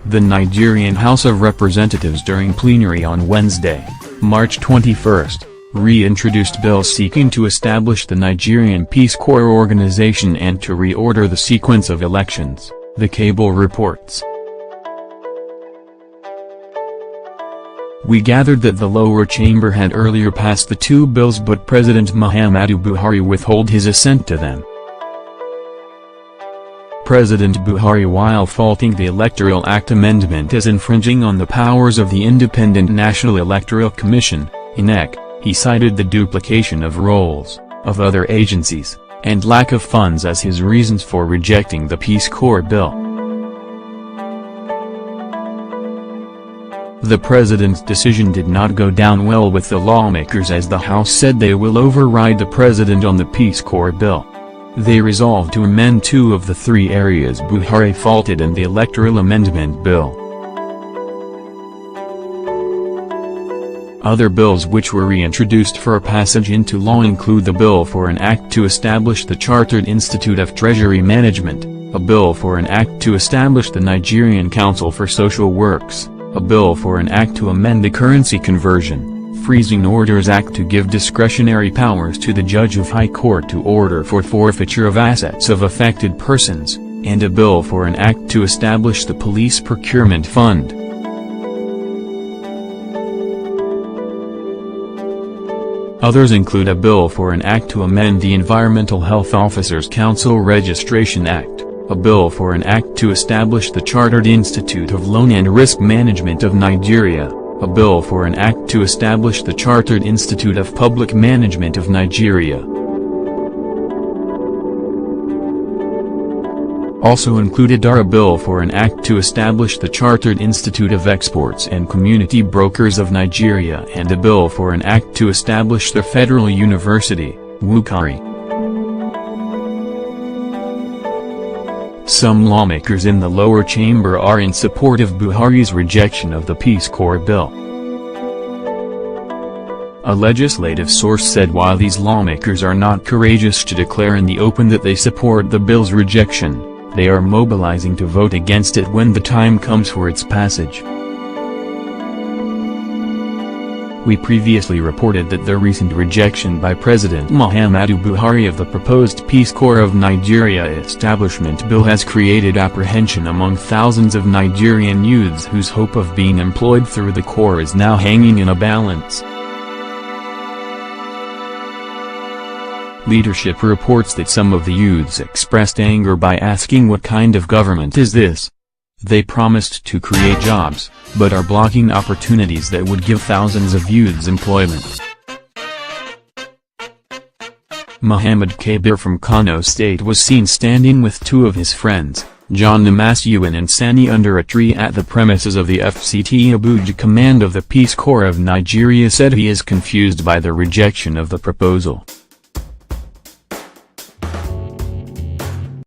The Nigerian House of Representatives during plenary on Wednesday, March 21, reintroduced bills seeking to establish the Nigerian Peace Corps organization and to reorder the sequence of elections, the cable reports. We gathered that the lower chamber had earlier passed the two bills, but President Muhammadu Buhari withheld his assent to them. President Buhari, while faulting the Electoral Act amendment as infringing on the powers of the Independent National Electoral Commission, INEC, he cited the duplication of roles, of other agencies, and lack of funds as his reasons for rejecting the Peace Corps bill. The president's decision did not go down well with the lawmakers, as the House said they will override the president on the Peace Corps bill. They resolved to amend two of the three areas Buhari faulted in the electoral amendment bill. Other bills which were reintroduced for passage into law include the bill for an act to establish the Chartered Institute of Treasury Management, a bill for an act to establish the Nigerian Council for Social Works, a bill for an act to amend the Currency Conversion, Freezing Orders Act to give discretionary powers to the Judge of High Court to order for forfeiture of assets of affected persons, and a bill for an act to establish the Police Procurement Fund. Others include a bill for an act to amend the Environmental Health Officers Council Registration Act, a bill for an act to establish the Chartered Institute of Loan and Risk Management of Nigeria, a bill for an act to establish the Chartered Institute of Public Management of Nigeria. Also included are a bill for an act to establish the Chartered Institute of Exports and Community Brokers of Nigeria and a bill for an act to establish the Federal University, Wukari. Some lawmakers in the lower chamber are in support of Buhari's rejection of the Peace Corps bill. A legislative source said while these lawmakers are not courageous to declare in the open that they support the bill's rejection, they are mobilizing to vote against it when the time comes for its passage. We previously reported that the recent rejection by President Muhammadu Buhari of the proposed Peace Corps of Nigeria establishment bill has created apprehension among thousands of Nigerian youths whose hope of being employed through the Corps is now hanging in a balance. Leadership reports that some of the youths expressed anger by asking, "What kind of government is this?" They promised to create jobs, but are blocking opportunities that would give thousands of youths employment. Muhammad Kabir from Kano State was seen standing with two of his friends, John Namasuan and Sani, under a tree at the premises of the FCT Abuja. Command of the Peace Corps of Nigeria said he is confused by the rejection of the proposal.